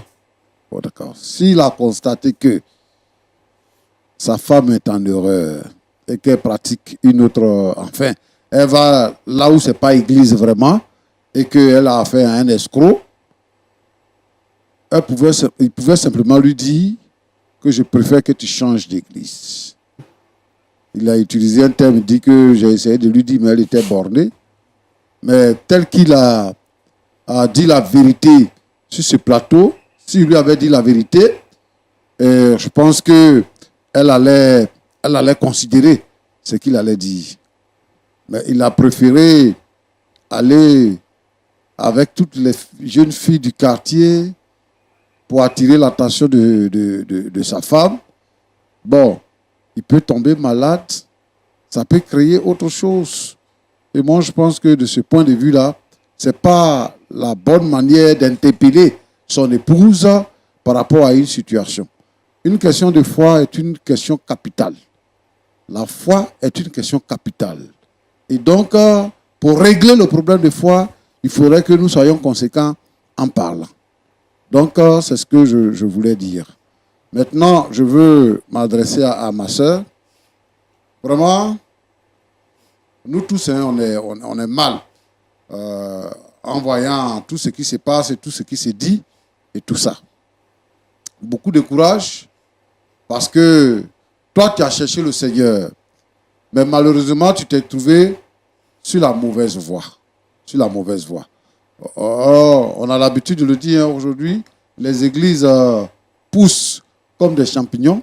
Bon, d'accord. S'il a constaté que sa femme est en erreur et qu'elle pratique une autre... Enfin, elle va là où ce n'est pas église vraiment et qu'elle a affaire à un escroc, il pouvait simplement lui dire que je préfère que tu changes d'église. Il a utilisé un terme, il dit que j'ai essayé de lui dire, mais elle était bornée. Mais tel qu'il a dit la vérité sur ce plateau, s'il lui avait dit la vérité, je pense qu'elle allait considérer ce qu'il allait dire. Mais il a préféré aller avec toutes les jeunes filles du quartier pour attirer l'attention de sa femme. Bon, il peut tomber malade, ça peut créer autre chose. Et moi, je pense que de ce point de vue-là, ce n'est pas la bonne manière d'interpeller son épouse par rapport à une situation. Une question de foi est une question capitale. La foi est une question capitale. Et donc, pour régler le problème de foi, il faudrait que nous soyons conséquents en parlant. Donc, c'est ce que je voulais dire. Maintenant, je veux m'adresser à ma soeur. Vraiment, nous tous, on est mal en voyant tout ce qui se passe et tout ce qui se dit et tout ça. Beaucoup de courage parce que toi, tu as cherché le Seigneur, mais malheureusement, tu t'es trouvé sur la mauvaise voie. Sur la mauvaise voie. On a l'habitude de le dire aujourd'hui, les églises poussent comme des champignons.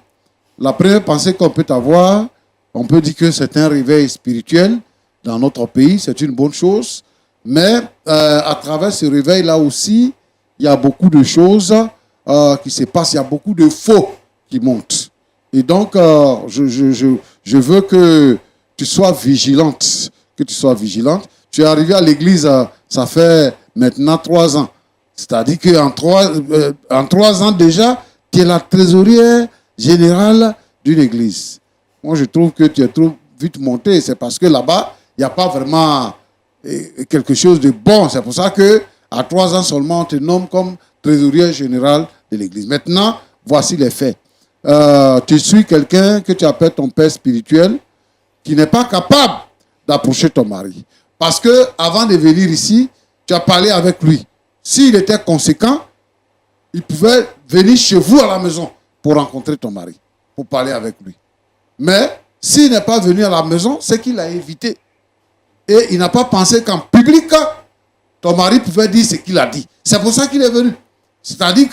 La première pensée qu'on peut avoir, on peut dire que c'est un réveil spirituel dans notre pays, c'est une bonne chose. Mais à travers ce réveil-là aussi, il y a beaucoup de choses qui se passent, il y a beaucoup de faux qui montent. Et donc, je veux que tu sois vigilante, Tu es arrivé à l'église, ça fait maintenant 3 ans. C'est-à-dire qu'en 3 ans déjà, tu es la trésorière générale d'une église. Moi, je trouve que tu es trop vite monté. C'est parce que là-bas, il n'y a pas vraiment quelque chose de bon. C'est pour ça qu'à 3 ans seulement, on te nomme comme trésorière générale de l'église. Maintenant, voici les faits. Tu suis quelqu'un que tu appelles ton père spirituel qui n'est pas capable d'approcher ton mari. Parce que avant de venir ici, tu as parlé avec lui. S'il était conséquent, il pouvait venir chez vous à la maison pour rencontrer ton mari, pour parler avec lui. Mais s'il n'est pas venu à la maison, c'est qu'il a évité. Et il n'a pas pensé qu'en public, ton mari pouvait dire ce qu'il a dit. C'est pour ça qu'il est venu. C'est-à-dire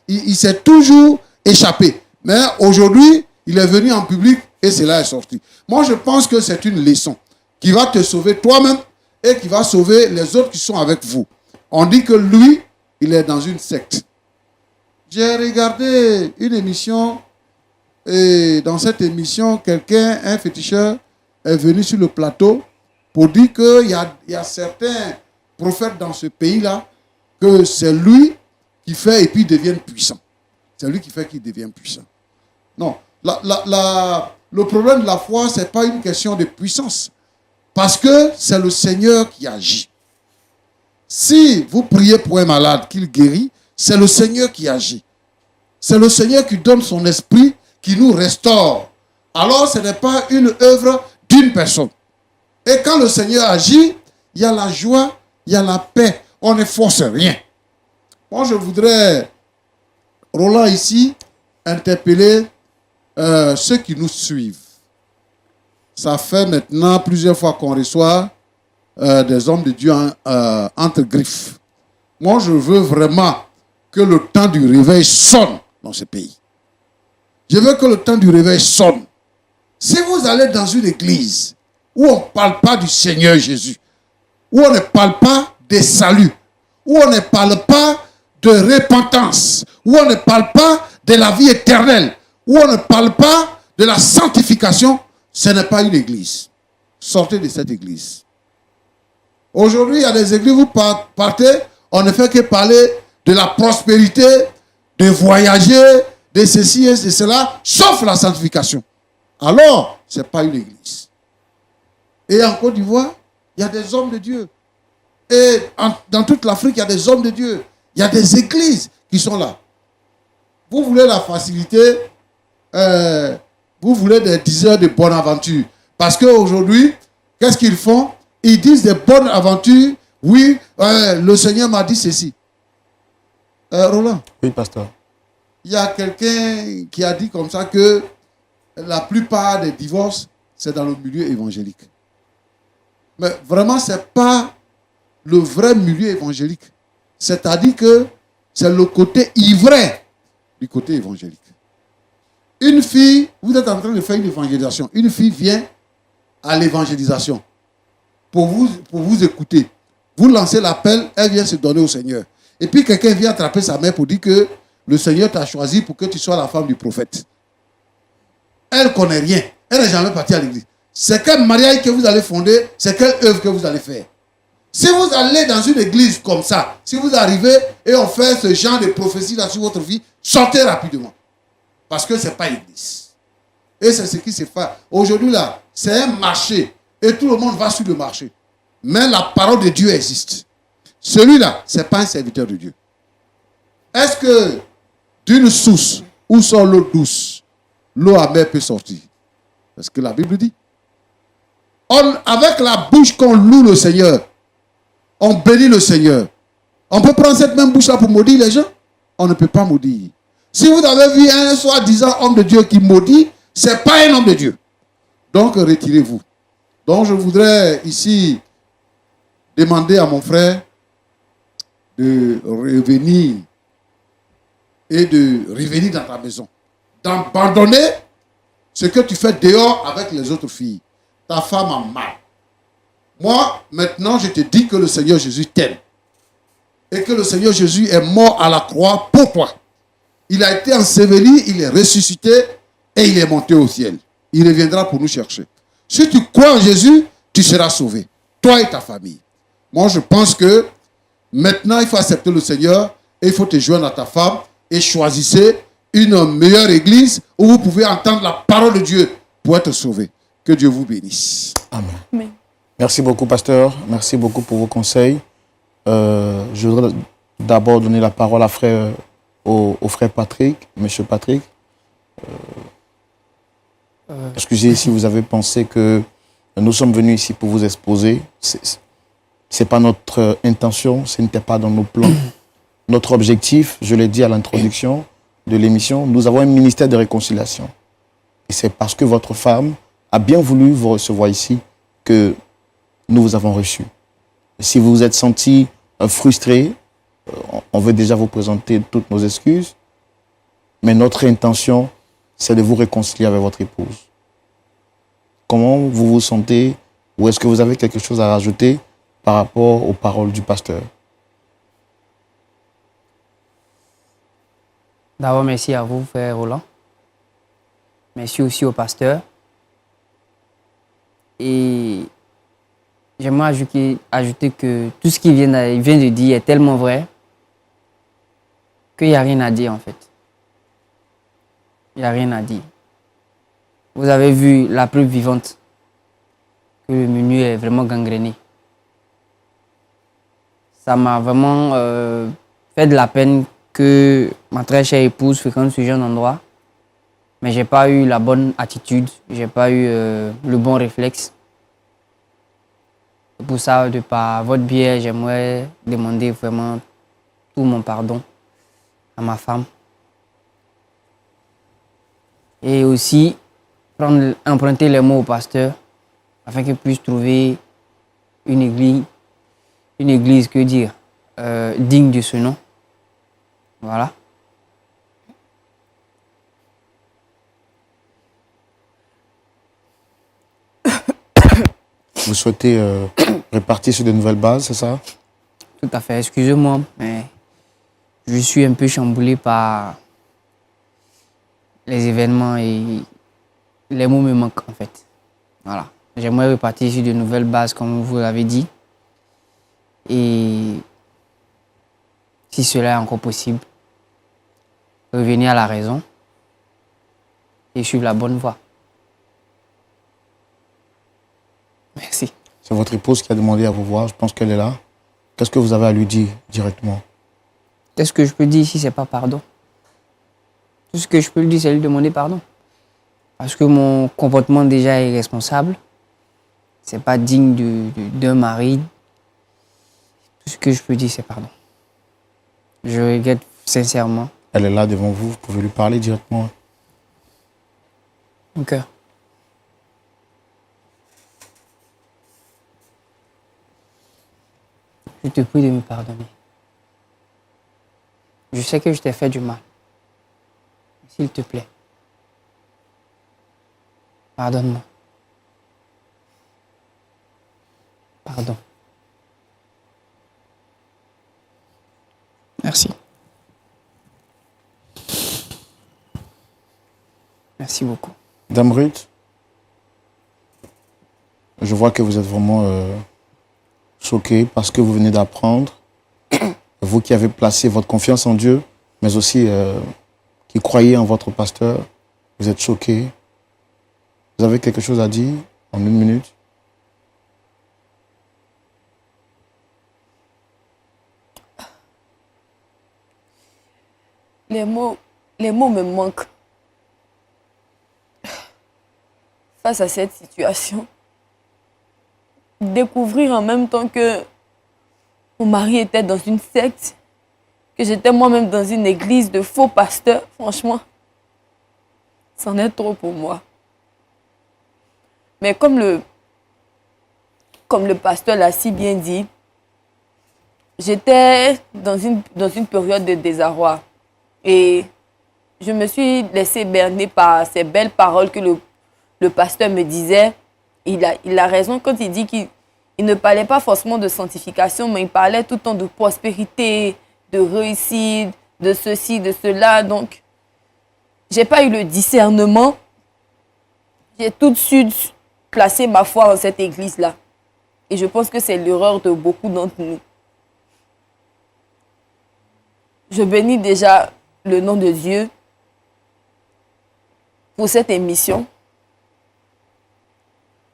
il s'est toujours échappé. Mais aujourd'hui, il est venu en public et cela est sorti. Moi, je pense que c'est une leçon qui va te sauver toi-même et qui va sauver les autres qui sont avec vous. On dit que lui, il est dans une secte. J'ai regardé une émission et dans cette émission, quelqu'un, un féticheur, est venu sur le plateau pour dire qu'il y a certains prophètes dans ce pays-là que c'est lui qui fait et puis ils deviennent puissants. C'est lui qui fait qu'ils deviennent puissants. Non, le problème de la foi, ce n'est pas une question de puissance. Parce que c'est le Seigneur qui agit. Si vous priez pour un malade qu'il guérit, c'est le Seigneur qui agit. C'est le Seigneur qui donne son esprit, qui nous restaure. Alors ce n'est pas une œuvre d'une personne. Et quand le Seigneur agit, il y a la joie, il y a la paix. On ne force rien. Moi, je voudrais, Roland ici, interpeller ceux qui nous suivent. Ça fait maintenant plusieurs fois qu'on reçoit des hommes de Dieu entre griffes. Moi, je veux vraiment que le temps du réveil sonne dans ce pays. Je veux que le temps du réveil sonne. Si vous allez dans une église où on ne parle pas du Seigneur Jésus, où on ne parle pas des saluts, où on ne parle pas de repentance, où on ne parle pas de la vie éternelle, où on ne parle pas de la sanctification, ce n'est pas une église. Sortez de cette église. Aujourd'hui, il y a des églises où vous partez, on ne fait que parler de la prospérité, de voyager, de ceci et de cela, sauf la sanctification. Alors, ce n'est pas une église. Et en Côte d'Ivoire, il y a des hommes de Dieu. Et dans toute l'Afrique, il y a des hommes de Dieu. Il y a des églises qui sont là. Vous voulez la facilité, vous voulez des diseurs de bonne aventure. Parce qu'aujourd'hui, qu'est-ce qu'ils font? Ils disent des bonnes aventures. Oui, le Seigneur m'a dit ceci. Roland. Oui, pasteur. Il y a quelqu'un qui a dit comme ça que la plupart des divorces, c'est dans le milieu évangélique. Mais vraiment, ce n'est pas le vrai milieu évangélique. C'est-à-dire que c'est le côté ivraie du côté évangélique. Une fille, vous êtes en train de faire une évangélisation. Une fille vient à l'évangélisation pour vous écouter. Vous lancez l'appel, elle vient se donner au Seigneur. Et puis quelqu'un vient attraper sa mère pour dire que le Seigneur t'a choisi pour que tu sois la femme du prophète. Elle ne connaît rien. Elle n'est jamais partie à l'église. C'est quel mariage que vous allez fonder, c'est quelle œuvre que vous allez faire. Si vous allez dans une église comme ça, si vous arrivez et on fait ce genre de prophétie là sur votre vie, sortez rapidement. Parce que ce n'est pas l'église. Et c'est ce qui se fait. Aujourd'hui là, c'est un marché. Et tout le monde va sur le marché. Mais la parole de Dieu existe. Celui-là, ce n'est pas un serviteur de Dieu. Est-ce que d'une source où sort l'eau douce, l'eau amère peut sortir? Parce que la Bible dit. Avec la bouche qu'on loue le Seigneur, on bénit le Seigneur. On peut prendre cette même bouche-là pour maudire les gens? On ne peut pas maudire. Si vous avez vu un soi-disant homme de Dieu qui maudit, ce n'est pas un homme de Dieu. Donc retirez-vous. Donc je voudrais ici demander à mon frère de revenir et de revenir dans ta maison. D'abandonner ce que tu fais dehors avec les autres filles. Ta femme a mal. Moi, maintenant, je te dis que le Seigneur Jésus t'aime. Et que le Seigneur Jésus est mort à la croix pour toi. Il a été enseveli, il est ressuscité et il est monté au ciel. Il reviendra pour nous chercher. Si tu crois en Jésus, tu seras sauvé. Toi et ta famille. Moi, je pense que maintenant, il faut accepter le Seigneur et il faut te joindre à ta femme et choisissez une meilleure église où vous pouvez entendre la parole de Dieu pour être sauvé. Que Dieu vous bénisse. Amen. Amen. Merci beaucoup, pasteur. Merci beaucoup pour vos conseils. Je voudrais d'abord donner la parole au frère Patrick, monsieur Patrick. Excusez si vous avez pensé que nous sommes venus ici pour vous exposer. Ce n'est pas notre intention, ce n'était pas dans nos plans. Notre objectif, je l'ai dit à l'introduction de l'émission, nous avons un ministère de réconciliation. Et c'est parce que votre femme a bien voulu vous recevoir ici que nous vous avons reçu. Si vous vous êtes senti frustré, on veut déjà vous présenter toutes nos excuses. mais notre intention, c'est de vous réconcilier avec votre épouse. Comment vous vous sentez? Ou est-ce que vous avez quelque chose à rajouter par rapport aux paroles du pasteur? D'abord, merci à vous, frère Roland. Merci aussi au pasteur. Et j'aimerais ajouter que tout ce qu'il vient de dire est tellement vrai qu'il n'y a rien à dire en fait. Il n'y a rien à dire. Vous avez vu la preuve vivante que le menu est vraiment gangréné. Ça m'a vraiment fait de la peine que ma très chère épouse fréquente ce genre d'endroit. Mais je n'ai pas eu la bonne attitude, je n'ai pas eu le bon réflexe. Pour ça, de par votre biais, j'aimerais demander vraiment tout mon pardon à ma femme. Et aussi, emprunter les mots au pasteur afin qu'il puisse trouver une église, que dire, digne de ce nom. Voilà. Vous souhaitez répartir sur de nouvelles bases, c'est ça? Tout à fait. Excusez-moi, mais je suis un peu chamboulé par les événements et les mots me manquent en fait. Voilà. J'aimerais repartir sur de nouvelles bases comme vous l'avez dit. Et si cela est encore possible, revenir à la raison et suivre la bonne voie. Merci. C'est votre épouse qui a demandé à vous voir, je pense qu'elle est là. Qu'est-ce que vous avez à lui dire directement? Qu'est-ce que je peux dire ici, c'est pas pardon. Tout ce que je peux lui dire, c'est lui demander pardon. Parce que mon comportement déjà est irresponsable. C'est pas digne d'un mari. Tout ce que je peux dire, c'est pardon. Je regrette sincèrement. Elle est là devant vous, vous pouvez lui parler directement. Mon cœur. Je te prie de me pardonner. Je sais que je t'ai fait du mal. S'il te plaît, pardonne-moi. Pardon. Merci. Merci beaucoup. Dame Ruth, je vois que vous êtes vraiment choquée parce que vous venez d'apprendre. Vous qui avez placé votre confiance en Dieu, mais aussi qui croyez en votre pasteur, vous êtes choquée. Vous avez quelque chose à dire en 1 minute? Les mots me manquent face à cette situation. Découvrir en même temps que mon mari était dans une secte, que j'étais moi-même dans une église de faux pasteurs, franchement, c'en est trop pour moi. Mais comme le pasteur l'a si bien dit, j'étais dans une période de désarroi. Et je me suis laissée berner par ces belles paroles que le pasteur me disait. Il a raison quand il dit qu'il ne parlait pas forcément de sanctification, mais il parlait tout le temps de prospérité, de réussite, de ceci, de cela. Donc, je n'ai pas eu le discernement. J'ai tout de suite placé ma foi en cette église-là. Et je pense que c'est l'erreur de beaucoup d'entre nous. Je bénis déjà le nom de Dieu pour cette émission,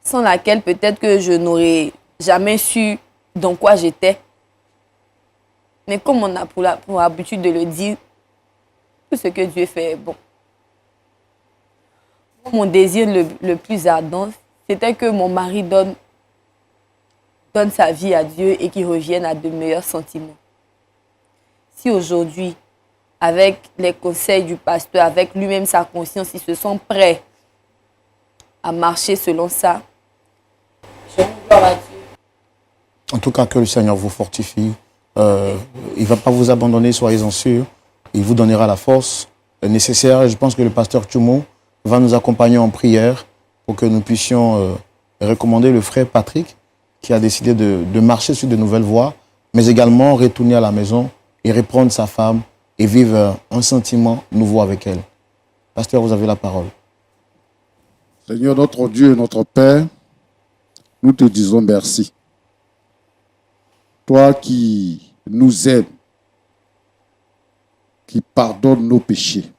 sans laquelle peut-être que je n'aurais jamais su dans quoi j'étais. Mais comme on a pour habitude de le dire, tout ce que Dieu fait est bon. Mon désir le plus ardent, c'était que mon mari donne sa vie à Dieu et qu'il revienne à de meilleurs sentiments. Si aujourd'hui, avec les conseils du pasteur, avec lui-même sa conscience, ils se sont prêts à marcher selon ça, je rends gloire à Dieu. En tout cas, que le Seigneur vous fortifie. Il ne va pas vous abandonner, soyez-en sûrs. Il vous donnera la force nécessaire. Et je pense que le pasteur Tchoumou va nous accompagner en prière pour que nous puissions recommander le frère Patrick qui a décidé de marcher sur de nouvelles voies, mais également retourner à la maison et reprendre sa femme et vivre un sentiment nouveau avec elle. Pasteur, vous avez la parole. Seigneur, notre Dieu et notre Père, nous te disons merci. Toi qui nous aimes, qui pardonne nos péchés,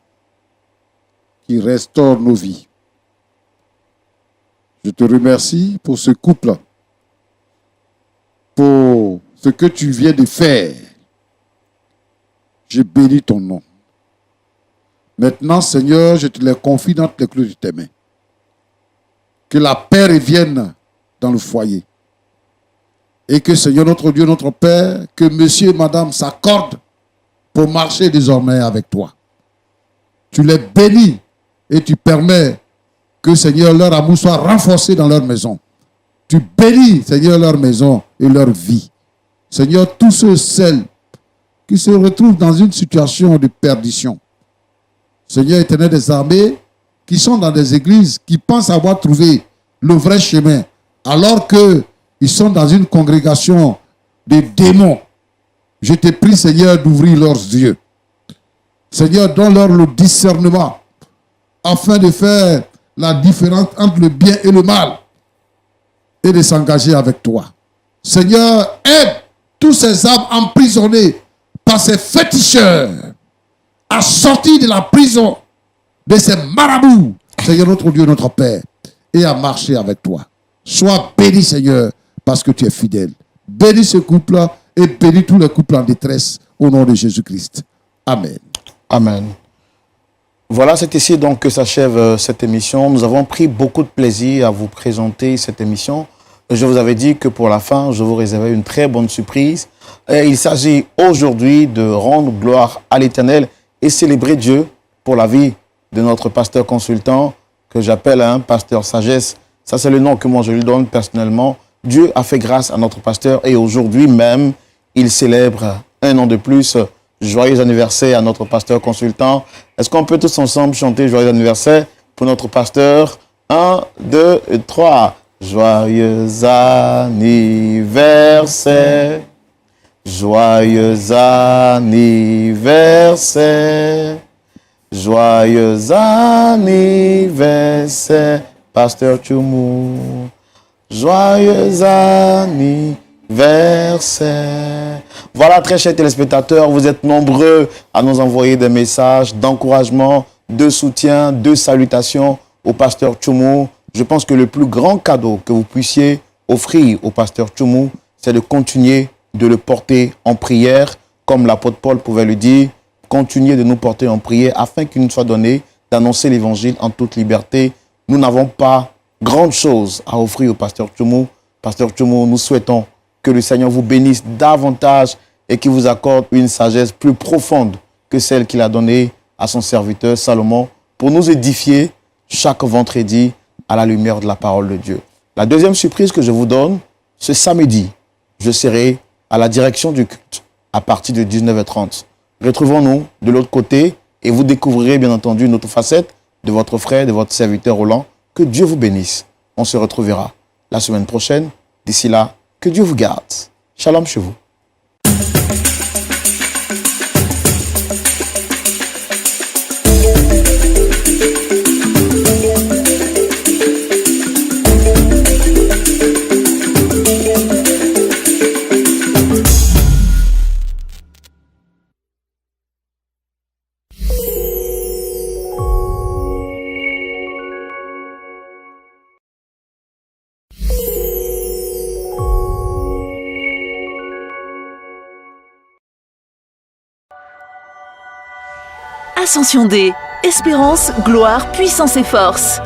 qui restaure nos vies. Je te remercie pour ce couple, pour ce que tu viens de faire. Je bénis ton nom. Maintenant, Seigneur, je te les confie dans les clous de tes mains. Que la paix revienne dans le foyer. Et que, Seigneur, notre Dieu, notre Père, que monsieur et madame s'accordent pour marcher désormais avec toi. Tu les bénis et tu permets que, Seigneur, leur amour soit renforcé dans leur maison. Tu bénis, Seigneur, leur maison et leur vie. Seigneur, tous ceux, celles qui se retrouvent dans une situation de perdition. Seigneur éternel des armées, qui sont dans des églises, qui pensent avoir trouvé le vrai chemin, alors qu'ils sont dans une congrégation de démons. Je te prie, Seigneur, d'ouvrir leurs yeux. Seigneur, donne-leur le discernement, afin de faire la différence entre le bien et le mal, et de s'engager avec toi. Seigneur, aide tous ces âmes emprisonnées par ces féticheurs à sortir de la prison de ces marabouts, Seigneur notre Dieu, notre Père, et à marcher avec toi. Sois béni, Seigneur, parce que tu es fidèle. Bénis ce couple-là et bénis tous les couples en détresse au nom de Jésus-Christ. Amen. Amen. Voilà, c'est ici donc que s'achève cette émission. Nous avons pris beaucoup de plaisir à vous présenter cette émission. Je vous avais dit que pour la fin, je vous réservais une très bonne surprise. Et il s'agit aujourd'hui de rendre gloire à l'Éternel et célébrer Dieu pour la vie de notre pasteur consultant, que j'appelle un pasteur sagesse. Ça, c'est le nom que moi je lui donne personnellement. Dieu a fait grâce à notre pasteur et aujourd'hui même, il célèbre un an de plus. Joyeux anniversaire à notre pasteur consultant. Est-ce qu'on peut tous ensemble chanter joyeux anniversaire pour notre pasteur? 1, 2, 3. Joyeux anniversaire. Joyeux anniversaire. Joyeux anniversaire, pasteur Tchoumou. Joyeux anniversaire. Voilà, très chers téléspectateurs, vous êtes nombreux à nous envoyer des messages d'encouragement, de soutien, de salutations au pasteur Tchoumou. Je pense que le plus grand cadeau que vous puissiez offrir au pasteur Tchoumou, c'est de continuer de le porter en prière, comme l'apôtre Paul pouvait le dire. Continuez de nous porter en prière afin qu'il nous soit donné d'annoncer l'évangile en toute liberté. Nous n'avons pas grande chose à offrir au pasteur Tchoumou. Pasteur Tchoumou, nous souhaitons que le Seigneur vous bénisse davantage et qu'il vous accorde une sagesse plus profonde que celle qu'il a donnée à son serviteur Salomon pour nous édifier chaque vendredi à la lumière de la parole de Dieu. La deuxième surprise que je vous donne, ce samedi, je serai à la direction du culte à partir de 19h30. Retrouvons-nous de l'autre côté et vous découvrirez bien entendu une autre facette de votre frère, de votre serviteur Roland. Que Dieu vous bénisse. On se retrouvera la semaine prochaine. D'ici là, que Dieu vous garde. Shalom chez vous. Ascension D, espérance, gloire, puissance et force.